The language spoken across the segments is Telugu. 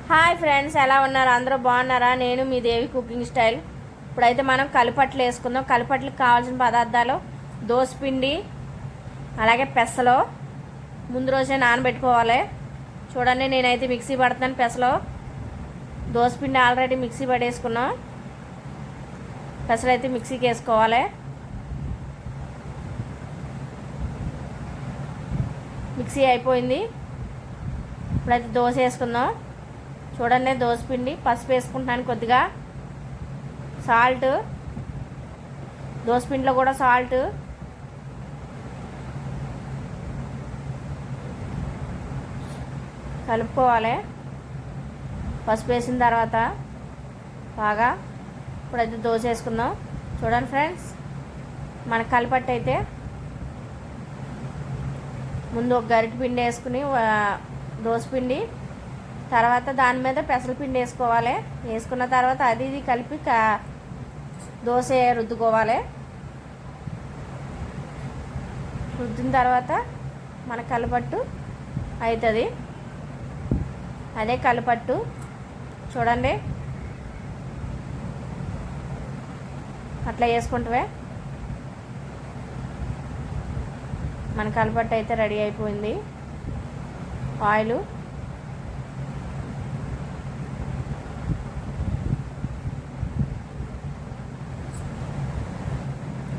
హాయ్ ఫ్రెండ్స్, ఎలా ఉన్నారు? అందరూ బాగున్నారా? నేను మీ దేవి కుకింగ్ స్టైల్. ఇప్పుడైతే మనం కలిపట్లు వేసుకుందాం. కలిపట్లకు కావాల్సిన పదార్థాలు దోసపిండి, అలాగే పెసలు ముందు రోజే నానబెట్టుకోవాలి. చూడండి, నేనైతే మిక్సీ పడుతున్నాను. పెసలు దోసపిండి ఆల్రెడీ మిక్సీ పడేసుకున్నాం. పెసలు అయితే మిక్సీకి వేసుకోవాలి. మిక్సీ అయిపోయింది. ఇప్పుడైతే దోశ వేసుకుందాం. చూడండి, దోసపిండి, పసుపు వేసుకుంటున్నాను, కొద్దిగా సాల్ట్, దోసపిండిలో కూడా సాల్ట్, కలుపుకోవాలి. పసుపు వేసిన తర్వాత బాగా ఇప్పుడైతే దోశ వేసుకుందాం. చూడండి ఫ్రెండ్స్, మన కలిపట్టు అయితే ముందు ఒక గరిటె పిండి వేసుకుని దోసపిండి, తర్వాత దాని మీద పెసల పిండి వేసుకోవాలి. వేసుకున్న తర్వాత అది ఇది కలిపి దోశ రుద్దుకోవాలి. రుద్దిన తర్వాత మన కలిపట్టు అవుతుంది. అదే కలిపట్టు. చూడండి, అట్లా వేసుకుంటే మన కలిపట్టు అయితే రెడీ అయిపోయింది. ఆయిల్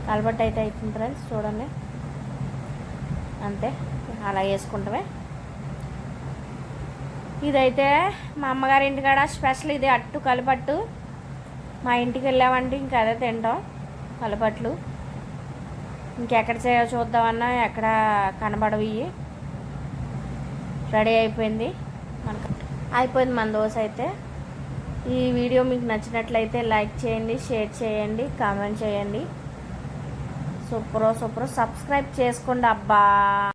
కలిపట్టు అయితే అవుతుంది ఫ్రెండ్స్. చూడండి, అంతే, అలా వేసుకుంటామే. ఇదైతే మా అమ్మగారి ఇంటికాడ స్పెషల్. ఇది అట్టు కలిపట్టు. మా ఇంటికి వెళ్ళామంటే ఇంకా అదే తింటాం, కలిపట్లు. ఇంకెక్కడ చూద్దామన్నా ఎక్కడ కనబడవి. రెడీ అయిపోయింది మన దోశ అయితే. ఈ వీడియో మీకు నచ్చినట్లయితే లైక్ చేయండి, షేర్ చేయండి, కామెంట్ చేయండి. సూపర్ సబ్స్క్రైబ్ చేసుకోండి అబ్బా.